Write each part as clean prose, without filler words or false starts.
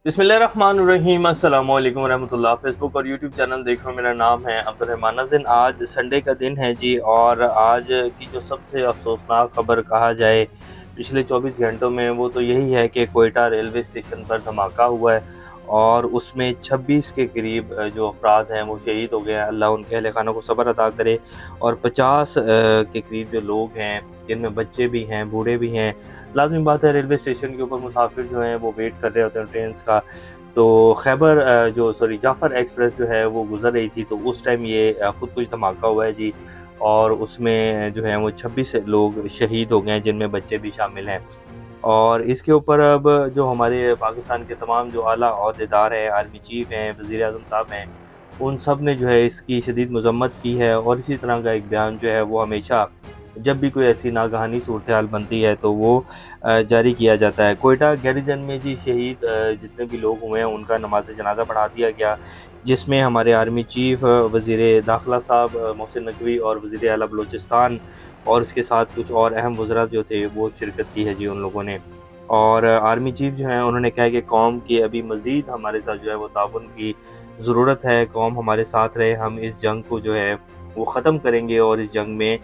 बिस्मिल्लाहिर्रहमानिर्रहीम अस्सलाम वालेकुम रहमतुल्लाह। फेसबुक और यूट्यूब चैनल देख रहे हो, मेरा नाम है अब्दुर्रहमान नाज़िन। आज संडे का दिन है जी, और आज की जो सबसे अफसोसनाक खबर कहा जाए पिछले 24 घंटों में, वो तो यही है कि कोयटा रेलवे स्टेशन पर धमाका हुआ है और उसमें 26 के करीब जो अफराद हैं वो शहीद हो गए हैं। अल्लाह उनके अहले खानों को सब्र अता करे। और 50 के करीब जो लोग हैं, जिनमें बच्चे भी हैं, बूढ़े भी हैं। लाज़मी बात है, रेलवे स्टेशन के ऊपर मुसाफिर जो हैं वो वेट कर रहे होते हैं ट्रेन्स का। तो खैबर जाफ़र एक्सप्रेस जो है वो गुज़र रही थी, तो उस टाइम ये खुद कुछ धमाका हुआ है जी। और उसमें जो है वो 26 लोग शहीद हो गए हैं, जिनमें बच्चे भी शामिल हैं। और इसके ऊपर अब जो हमारे पाकिस्तान के तमाम जो आला ओहदेदार हैं, आर्मी चीफ़ हैं, वज़ीर-ए-आज़म साहब हैं, उन सब ने जो है इसकी शदीद मज़म्मत की है। और इसी तरह का एक बयान जो है वो हमेशा जब भी कोई ऐसी नागहानी सूरत हाल बनती है तो वो जारी किया जाता है। कोयटा गैरिजन में जी शहीद जितने भी लोग हुए हैं उनका नमाज़ जनाज़ा पढ़ा दिया गया, जिसमें हमारे आर्मी चीफ़, वज़ीर दाखिला साहब मोहसिन नकवी और वज़ीर आला बलूचिस्तान और इसके साथ कुछ और अहम वज़रा जो थे वो शिरकत की है जी उन लोगों ने। और आर्मी चीफ़ जो हैं उन्होंने कहा है कि कौम की अभी मज़ीद हमारे साथ जो है वो ताउन की ज़रूरत है, कौम हमारे साथ रहे, हम इस जंग को जो है वो ख़त्म करेंगे और इस जंग में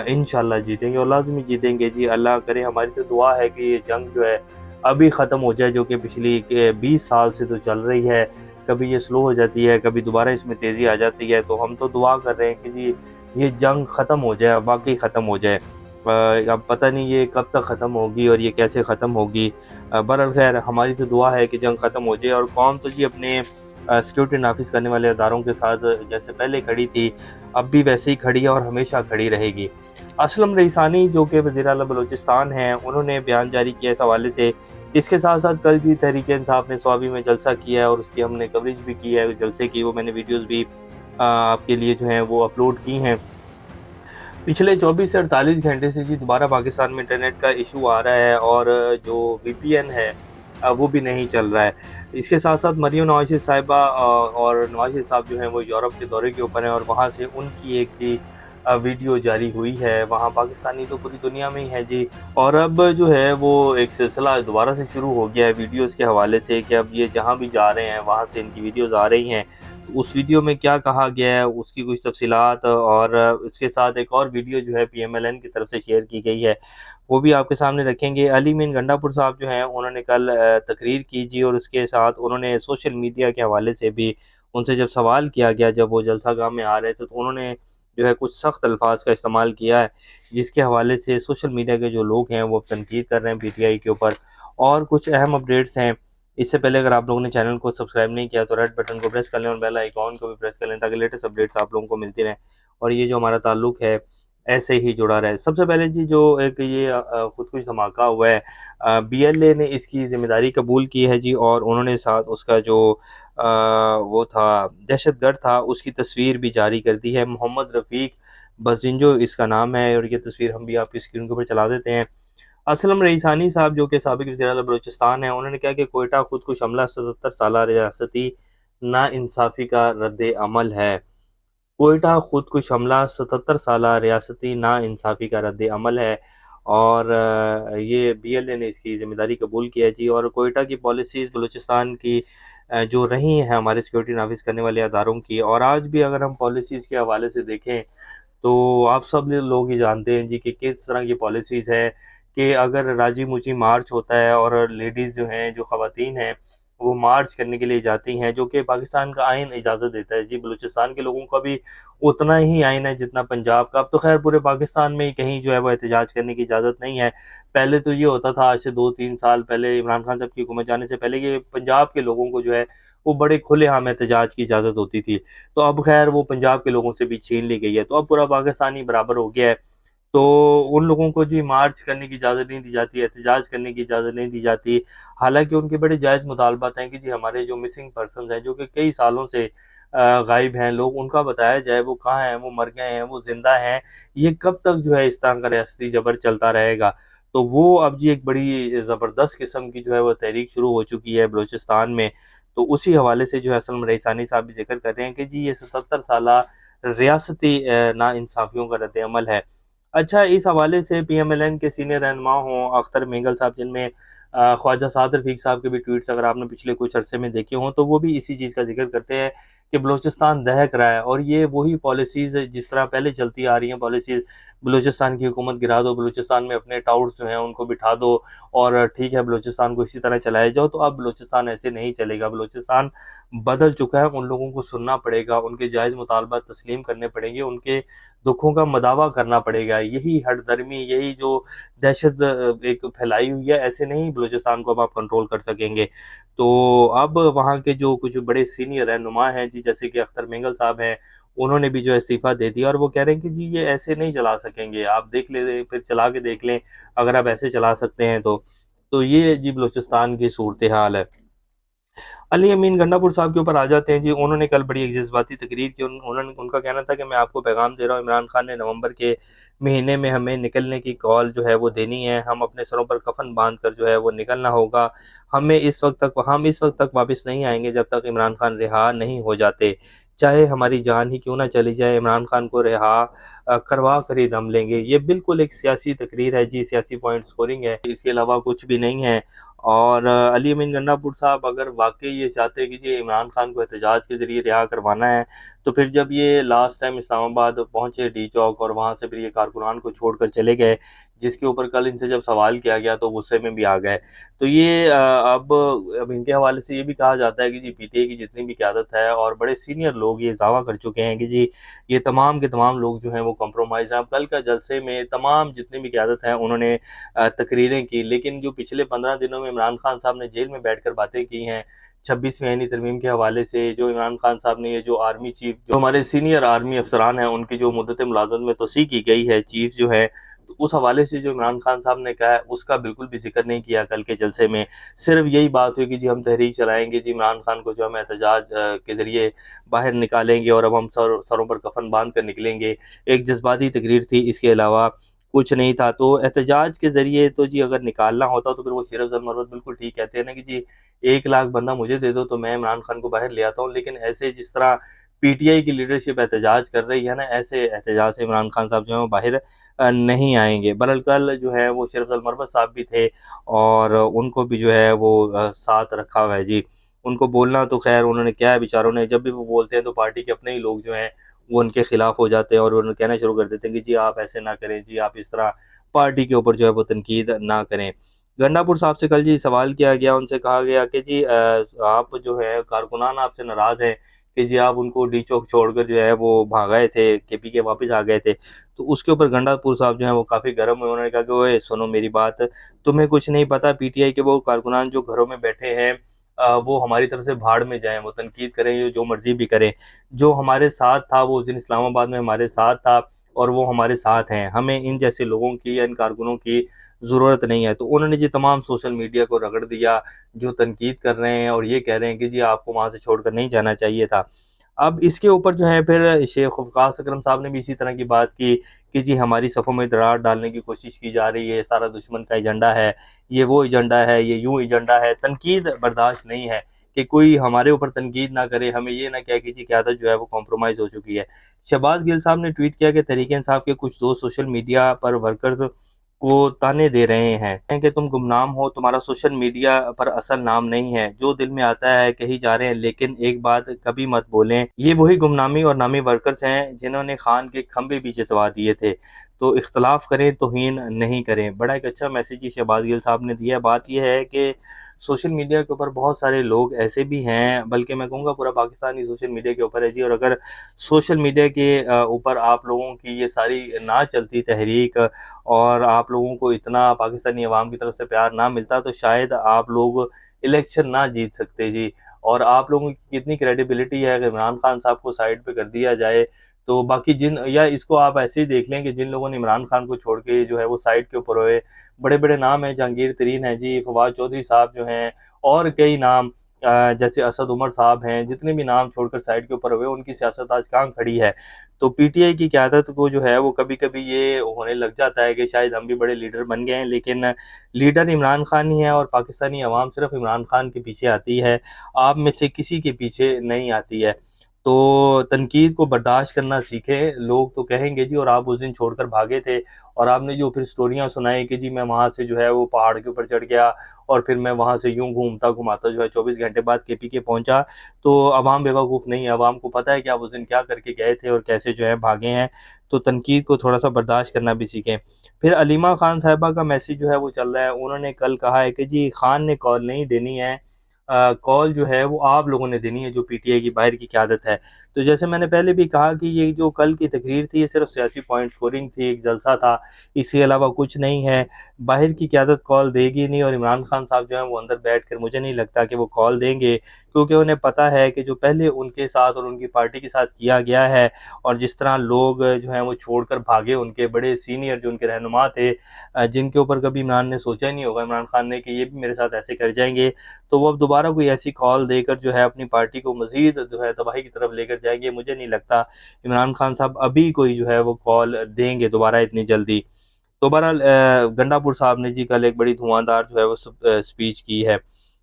इंशाअल्लाह जीतेंगे और लाज़मी जीतेंगे जी। अल्लाह करे, हमारी तो दुआ है कि ये जंग जो है अभी ख़त्म हो जाए, जो कि पिछली के 20 साल से तो चल रही है। कभी ये स्लो हो जाती है, कभी दोबारा इसमें तेज़ी आ जाती है, तो हम तो दुआ कर रहे हैं कि जी ये जंग ख़त्म हो जाए, वाक़ई ख़त्म हो जाए। अब पता नहीं ये कब तक ख़त्म होगी और ये कैसे ख़त्म होगी। बहरहाल ख़ैर, हमारी तो दुआ है कि जंग ख़त्म हो जाए और कौम तो जी अपने सिक्योरिटी नाफ़िज़ करने वाले इदारों के साथ जैसे पहले खड़ी थी, अब भी वैसे ही खड़ी है और हमेशा खड़ी रहेगी। असलम रईसानी जो कि वज़ीर आला बलूचिस्तान हैं, उन्होंने बयान जारी किया इस हवाले से। इसके साथ-साथ कल जी तहरीक-ए-इंसाफ़ ने स्वाबी में जलसा किया है और उसकी हमने कवरेज भी की है जलसे की, वो मैंने वीडियोज़ भी आपके लिए जो हैं वो अपलोड की हैं। पिछले 24 से 48 घंटे से जी दोबारा पाकिस्तान में इंटरनेट का इशू आ रहा है और जो वीपीएन है वो भी नहीं चल रहा है। इसके साथ-साथ मरियम नवाज़ शरीफ साहिबा और नवाज़ शरीफ साहब जो हैं वो यूरोप के दौरे के ऊपर हैं और वहाँ से उनकी एक जी वीडियो जारी हुई है। वहाँ पाकिस्तानी तो पूरी दुनिया में ही है जी। और अब जो है वो एक सिलसिला दोबारा से शुरू हो गया है वीडियोज़ के हवाले से कि अब ये जहाँ भी जा रहे हैं वहाँ से इनकी वीडियोज़ आ रही हैं। उस वीडियो में क्या कहा गया है उसकी कुछ तफ़सीलात, और उसके साथ एक और वीडियो जो है पीएमएलएन की तरफ से शेयर की गई है, वो भी आपके सामने रखेंगे। अली मीन गंडापुर साहब जो हैं उन्होंने कल तकरीर की जी, और उसके साथ उन्होंने सोशल मीडिया के हवाले से भी उनसे जब सवाल किया गया, जब वो जलसागाह में आ रहे थे, तो उन्होंने जो है कुछ सख्त अल्फाज का इस्तेमाल किया है, जिसके हवाले से सोशल मीडिया के जो लोग हैं वो तनकीद कर रहे हैं पीटीआई के ऊपर। और कुछ अहम अपडेट्स हैं। इससे पहले अगर आप लोगों ने चैनल को सब्सक्राइब नहीं किया तो रेड बटन को प्रेस कर लें और बेल आइकॉन को भी प्रेस कर लें, ताकि लेटेस्ट अपडेट्स आप लोगों को मिलती रहें और ये जो हमारा ताल्लुक है ऐसे ही जुड़ा रहे। सबसे पहले जी जो एक ये खुद कुछ धमाका हुआ है, बीएलए ने इसकी ज़िम्मेदारी कबूल की है जी, और उन्होंने साथ उसका जो वो था दहशतगर्द था, उसकी तस्वीर भी जारी कर दी है। मोहम्मद रफ़ीक बज़िंजो इसका नाम है और ये तस्वीर हम भी आपकी स्क्रीन के ऊपर चला देते हैं। असलम रईसानी साहब जो कि साबिक़ वज़ीर-ए-आला बलूचिस्तान हैं, उन्होंने कहा कि कोयटा खुदकुश हमला 77 साला रियासती नाइंसाफ़ी का रद्द-ए-अमल है। कोयटा खुदकुश हमला 77 साला रियासती नाइंसाफ़ी का रद्द-ए-अमल है। और ये बीएलए ने इसकी ज़िम्मेदारी कबूल की है जी। और कोयटा की पॉलिसीज़ बलूचिस्तान की जो रही हैं हमारे सिक्योरिटी नाफ़िज़ करने वाले अदारों की, और आज भी अगर हम पॉलिसीज़ के हवाले से देखें तो आप सब लोग ही जानते हैं जी कि किस तरह की पॉलिसीज़ है कि अगर राजी-मुची मार्च होता है और लेडीज़ जो हैं, जो ख़वातीन हैं, वो मार्च करने के लिए जाती हैं, जो कि पाकिस्तान का आइन इजाज़त देता है जी। बलूचिस्तान के लोगों का भी उतना ही आइन है जितना पंजाब का। अब तो ख़ैर पूरे पाकिस्तान में ही कहीं जो है वो एहतजाज करने की इजाज़त नहीं है। पहले तो ये होता था, आज से 2-3 साल पहले इमरान खान साहब की हुकूमत जाने से पहले, ये पंजाब के लोगों को जो है वो बड़े खुलेआम एहतजाज की इजाज़त होती थी। तो अब ख़ैर वो पंजाब के लोगों से भी छीन ली गई है, तो अब पूरा पाकिस्तान ही बराबर हो गया है। तो उन लोगों को जी मार्च करने की इजाज़त नहीं दी जाती, एहतजाज करने की इजाज़त नहीं दी जाती। हालाँकि उनके बड़े जायज़ मुतालबात हैं कि जी हमारे जो मिसिंग पर्सन्स हैं, जो कि कई सालों से गायब हैं लोग, उनका बताया जाए वो कहाँ हैं, वो मर गए हैं, वो ज़िंदा हैं, ये कब तक जो है इस तरह का रियासती जबर चलता रहेगा। तो वो अब जी एक बड़ी ज़बरदस्त किस्म की जो है वो तहरीक शुरू हो चुकी है बलूचिस्तान में। तो उसी हवाले से जो है असलम रईसानी साहब भी ज़िक्र कर रहे हैं कि जी ये 77 साला रियासती नाइंसाफ़ियों का रद्द-ए-अमल है। अच्छा, इस हवाले से पीएमएलएन के सीनियर रहनुमा हों अख्तर मेंगल साहब, जिनमें ख्वाजा साद रफ़ीक साहब के भी ट्वीट्स अगर आपने पिछले कुछ अरसे में देखे हों, तो वो भी इसी चीज़ का ज़िक्र करते हैं कि बलूचिस्तान दहक रहा है और ये वही पॉलिसीज़ जिस तरह पहले चलती आ रही हैं पॉलिसीज़, बलूचिस्तान की हुकूमत गिरा दो, बलूचिस्तान में अपने टाउट्स जो हैं उनको बिठा दो और ठीक है बलूचिस्तान को इसी तरह चलाया जाओ, तो अब बलूचिस्तान ऐसे नहीं चलेगा। बलूचिस्तान बदल चुका है, उन लोगों को सुनना पड़ेगा, उनके जायज़ मुतालबात तस्लीम करने पड़ेंगे, उनके दुखों का मदावा करना पड़ेगा। यही हठधर्मी, यही जो दहशत एक फैलाई हुई है, ऐसे नहीं बलूचिस्तान को अब आप कंट्रोल कर सकेंगे। तो अब वहाँ के जो कुछ बड़े सीनियर रहनुमा हैं जी, जैसे कि अख्तर मेंगल साहब हैं, उन्होंने भी जो है इस्तीफ़ा दे दिया और वो कह रहे हैं कि जी ये ऐसे नहीं चला सकेंगे, आप देख लें, फिर चला के देख लें, अगर आप ऐसे चला सकते हैं तो। तो ये जी बलूचिस्तान की सूरत-ए-हाल है। अली अमीन गंडापुर साहब के ऊपर आ जाते हैं जी। उन्होंने कल बड़ी एक जज्बाती तकरीर की। उन्होंने उनका कहना था कि मैं आपको पैगाम दे रहा हूँ, इमरान खान ने नवंबर के महीने में हमें निकलने की कॉल जो है वो देनी है। हम अपने सरों पर कफन बांध कर जो है वो निकलना होगा। हम इस वक्त तक वापस नहीं आएंगे जब तक इमरान खान रिहा नहीं हो जाते। चाहे हमारी जान ही क्यों ना चली जाए, इमरान खान को रिहा करवा कर ही दम लेंगे। ये बिल्कुल एक सियासी तकरीर है जी, सियासी पॉइंट स्कोरिंग है, इसके अलावा कुछ भी नहीं है। और अली अमीन गन्नापुर साहब अगर वाक़ई ये चाहते हैं कि जी इमरान खान को एहतजाज के ज़रिए रिहा करवाना है, तो फिर जब ये लास्ट टाइम इस्लामाबाद पहुँचे डी चौक और वहाँ से फिर ये कारकुनान को छोड़कर चले गए, जिसके ऊपर कल इनसे जब सवाल किया गया तो गुस्से में भी आ गए। तो ये अब इनके हवाले से ये भी कहा जाता है कि जी पीटीआई की जितनी भी क़यादत है और बड़े सीनियर लोग ये दावा कर चुके हैं कि जी ये तमाम के तमाम लोग जो हैं वो कॉम्प्रोमाइज़ हैं। अब कल का जलसे में तमाम जितनी भी क़यादत है उन्होंने तकरीरें की, लेकिन जो पिछले 15 दिनों में इमरान खान साहब ने जेल में बैठकर बातें की हैं, 26वीं आईनी तरमीम के हवाले से, जो इमरान खान साहब ने ये जो आर्मी चीफ जो हमारे सीनियर आर्मी अफसरान हैं, उनकी जो मुद्दत मुलाज़मत में तोसी की गई है, चीफ जो है, तो उस हवाले से जो इमरान खान साहब ने कहा है, उसका बिल्कुल भी ज़िक्र नहीं किया कल के जलसे में। सिर्फ़ यही बात हुई कि जी हम तहरीक चलाएँगे, जी इमरान खान को जो हम एहतजाज के ज़रिए बाहर निकालेंगे और अब हम सरों पर कफ़न बाँध कर निकलेंगे। एक जज़्बाती तकरीर थी, इसके अलावा कुछ नहीं था। तो एहतजाज के ज़रिए तो जी अगर निकालना होता तो फिर वो शेर अफ़ज़ल मरवत बिल्कुल ठीक कहते हैं ना कि जी 1 लाख बंदा मुझे दे दो तो मैं इमरान खान को बाहर ले आता हूँ। लेकिन ऐसे जिस तरह पीटीआई की लीडरशिप एहतजाज कर रही है ना, ऐसे एहतजाज से इमरान खान साहब जो हैं वो बाहर नहीं आएँगे। बहरहाल कल जो है वो शेर अफ़ज़ल मरवत साहब भी थे और उनको भी जो है वो साथ रखा हुआ है जी। उनको बोलना तो ख़ैर उन्होंने क्या है, बेचारों ने जब भी वो बोलते हैं तो पार्टी के अपने ही लोग जो हैं वो उनके खिलाफ हो जाते हैं और उन्हें कहना शुरू कर देते हैं कि जी आप ऐसे ना करें, जी आप इस तरह पार्टी के ऊपर जो है वो तनकीद ना करें। गंडापुर साहब से कल जी सवाल किया गया, उनसे कहा गया कि जी आप जो है कारकुनान आपसे नाराज़ हैं कि जी आप उनको डी चौक छोड़कर जो है वो भाग गए थे, केपी के वापस आ गए थे। तो उसके ऊपर गंडापुर साहब जो हैं वो काफ़ी गर्म हुए, उन्होंने कहा कि ओए सुनो मेरी बात, तुम्हें कुछ नहीं पता, पीटीआई के वो कारकुनान जो घरों में बैठे हैं वो हमारी तरफ से भाड़ में जाएँ, वो तनकीद करें, ये जो मर्ज़ी भी करें। जो हमारे साथ था वो उस दिन इस्लामाबाद में हमारे साथ था और वो हमारे साथ हैं। हमें इन जैसे लोगों की या इन कारकुनों की ज़रूरत नहीं है। तो उन्होंने जी तमाम सोशल मीडिया को रगड़ दिया, जो तनकीद कर रहे हैं और ये कह रहे हैं कि जी आपको वहाँ से छोड़कर नहीं जाना चाहिए था। अब इसके ऊपर जो है फिर शेख वक़ास अकरम साहब ने भी इसी तरह की बात की कि जी हमारी सफ़ों में दरार डालने की कोशिश की जा रही है, सारा दुश्मन का एजेंडा है, ये वो एजेंडा है, ये यूँ एजेंडा है। तनकीद बर्दाश्त नहीं है कि कोई हमारे ऊपर तनकीद ना करे, हमें ये ना कहे कि जी क़यादत जो है वो कॉम्प्रोमाइज़ हो चुकी है। शहबाज़ गिल साहब ने ट्वीट किया कि तहरीक-ए-इंसाफ के कुछ दोस्त सोशल मीडिया पर वर्कर्स को ताने दे रहे हैं कि तुम गुमनाम हो, तुम्हारा सोशल मीडिया पर असल नाम नहीं है, जो दिल में आता है कही जा रहे हैं, लेकिन एक बात कभी मत बोलें। ये वही गुमनामी और नामी वर्कर्स हैं जिन्होंने खान के खंभे भी जितवा दिए थे। तो इख्तलाफ करें, तौहीन नहीं करें। बड़ा एक अच्छा मैसेज ये शहबाज़ गिल साहब ने दिया है। बात ये है कि सोशल मीडिया के ऊपर बहुत सारे लोग ऐसे भी हैं, बल्कि मैं कहूँगा पूरा पाकिस्तान ही सोशल मीडिया के ऊपर है जी। और अगर सोशल मीडिया के ऊपर आप लोगों की ये सारी ना चलती तहरीक और आप लोगों को इतना पाकिस्तानी अवाम की तरफ से प्यार ना मिलता, तो शायद आप लोग इलेक्शन ना जीत सकते जी। और आप लोगों की कितनी क्रेडिबिलिटी है, अगर इमरान खान साहब को साइड पे कर दिया जाए, तो बाकी जिन या इसको आप ऐसे ही देख लें कि जिन लोगों ने इमरान खान को छोड़ के जो है वो साइड के ऊपर हुए, बड़े-बड़े नाम हैं, जहांगीर तरीन है जी, फवाद चौधरी साहब जो हैं और कई नाम जैसे असद उमर साहब हैं, जितने भी नाम छोड़कर साइड के ऊपर हुए, उनकी सियासत आज कहाँ खड़ी है। तो पीटीआई की क़यादत को जो है वो कभी-कभी ये होने लग जाता है कि शायद हम भी बड़े लीडर बन गए हैं, लेकिन लीडर इमरान खान ही है और पाकिस्तानी अवाम सिर्फ़ इमरान खान के पीछे आती है, आप में से किसी के पीछे नहीं आती है। तो तनकीद को बर्दाश्त करना सीखें। लोग तो कहेंगे जी और आप उस दिन छोड़कर भागे थे, और आपने जो फिर स्टोरियाँ सुनाई कि जी मैं वहाँ से जो है वो पहाड़ के ऊपर चढ़ गया और फिर मैं वहाँ से यूँ घूमता घुमाता जो है 24 घंटे बाद केपीके पहुँचा। तो अवाम बेवकूफ़ नहीं है, अवाम को पता है कि आप उस दिन क्या करके गए थे और कैसे जो है भागे हैं। तो तनकीद को थोड़ा-सा बर्दाश्त करना भी सीखें। फिर अलीमा खान साहिबा का मैसेज जो है वो चल रहा है। उन्होंने कल कहा है कि जी खान ने कॉल नहीं देनी है, कॉल जो है वो आप लोगों ने देनी है जो पीटीआई की बाहर की क़यादत है। तो जैसे मैंने पहले भी कहा कि ये जो कल की तकरीर थी ये सिर्फ सियासी पॉइंट स्कोरिंग थी, एक जलसा था, इसके अलावा कुछ नहीं है। बाहर की क़यादत कॉल देगी नहीं, और इमरान खान साहब जो हैं वो अंदर बैठकर मुझे नहीं लगता कि वो कॉल देंगे, क्योंकि उन्हें पता है कि जो पहले उनके साथ और उनकी पार्टी के साथ किया गया है और जिस तरह लोग जो हैं वो छोड़कर भागे, उनके बड़े सीनियर जो उनके रहनुमा थे, जिनके ऊपर कभी इमरान ने सोचा ही नहीं होगा, इमरान खान ने, कि ये भी मेरे साथ ऐसे कर जाएँगे, तो वो अब दोबारा कोई ऐसी कॉल देकर जो है अपनी पार्टी को मज़ीद जो है तबाही की तरफ लेकर जाएँगे। मुझे नहीं लगता इमरान खान साहब अभी कोई जो है वो कॉल देंगे दोबारा इतनी जल्दी। तो बहरहाल गंडापुर साहब ने जी कल एक बड़ी धुआँधार जो है वो स्पीच की है।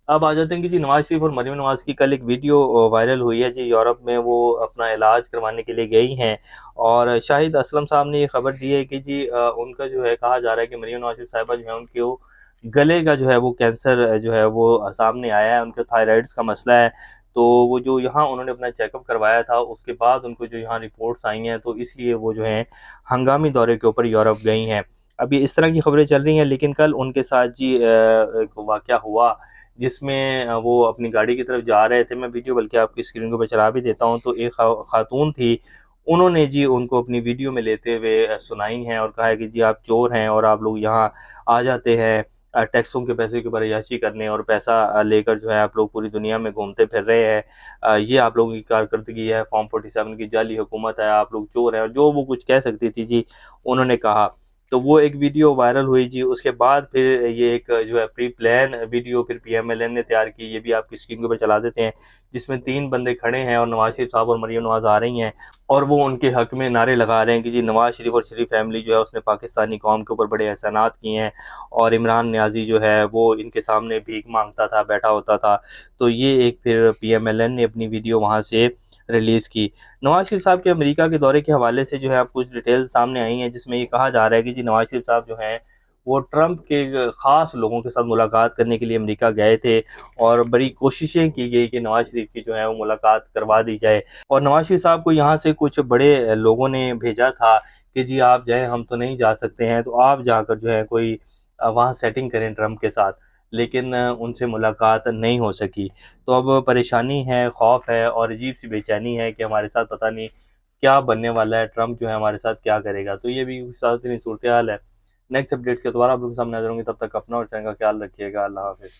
अब आ जाते हैं कि जी नवाज़ शरीफ और मरीम नवाज़ की कल एक वीडियो वायरल हुई है जी, यूरोप में वो अपना इलाज करवाने के लिए गई हैं, और शाहिद असलम साहब ने ये खबर दी है कि जी उनका जो है कहा जा रहा है कि मरीम नवाज़ शरीफ साहिबा जो है उनके वो गले का जो है वो कैंसर जो है वो सामने आया है, उनके थायराइड्स का मसला है। तो वो जो यहाँ उन्होंने अपना चेकअप करवाया था, उसके बाद उनको जो यहाँ रिपोर्ट्स आई हैं, तो इसलिए वो जो हैं हंगामी दौरे के ऊपर यूरोप गई हैं। अभी इस तरह की खबरें चल रही हैं, लेकिन कल उनके साथ जी एक वाक़या हुआ जिसमें वो अपनी गाड़ी की तरफ जा रहे थे। मैं वीडियो बल्कि आपकी स्क्रीन के ऊपर चला भी देता हूँ। तो एक खातून थी, उन्होंने जी उनको अपनी वीडियो में लेते हुए सुनाई हैं और कहा है कि जी आप चोर हैं और आप लोग यहाँ आ जाते हैं टैक्सों के पैसे के ऊपर अय्याशी करने, और पैसा लेकर जो है आप लोग पूरी दुनिया में घूमते फिर रहे हैं। ये आप लोगों की कारकर्दगी है, फॉर्म 47 की जाली हुकूमत है, आप लोग चोर हैं, और जो वो कुछ कह सकती थी जी, उन्होंने कहा। तो वो एक वीडियो वायरल हुई जी, उसके बाद फिर ये एक जो है प्री प्लान वीडियो फिर पीएमएलएन ने तैयार की, ये भी आपकी स्क्रीन के ऊपर चला देते हैं, जिसमें 3 बंदे खड़े हैं और नवाज़ शरीफ साहब और मरीम नवाज़ आ रही हैं, और वो उनके हक़ में नारे लगा रहे हैं कि जी नवाज़ शरीफ और शरीफ फैमिली जो है उसने पाकिस्तानी कौम के ऊपर बड़े एहसानात किए हैं, और इमरान नियाज़ी जो है वो इनके सामने भीख माँगता था, बैठा होता था। तो ये एक फिर पीएमएलएन ने अपनी वीडियो वहाँ से रिलीज़ की। नवाज़ शरीफ साहब के अमेरिका के दौरे के हवाले से जो है अब कुछ डिटेल्स सामने आई हैं, जिसमें ये कहा जा रहा है कि जी नवाज़ शरीफ साहब जो हैं वो ट्रंप के ख़ास लोगों के साथ मुलाकात करने के लिए अमेरिका गए थे, और बड़ी कोशिशें की गई कि नवाज़ शरीफ की जो है वो मुलाकात करवा दी जाए, और नवाज़ शरीफ साहब को यहाँ से कुछ बड़े लोगों ने भेजा था कि जी आप जाएँ, हम तो नहीं जा सकते हैं, तो आप जाकर जो है कोई वहाँ सेटिंग करें ट्रंप के साथ। लेकिन उनसे मुलाकात नहीं हो सकी। तो अब परेशानी है, खौफ है और अजीब-सी बेचैनी है कि हमारे साथ पता नहीं क्या बनने वाला है, ट्रंप जो है हमारे साथ क्या करेगा? तो ये भी कुछ सूरत-ए-हाल है। नेक्स्ट अपडेट्स के दोबारा आप लोगों के सामने हाज़िर होंगे, तब तक अपना और चैनल का ख्याल रखिएगा। अल्लाह हाफ़िज़।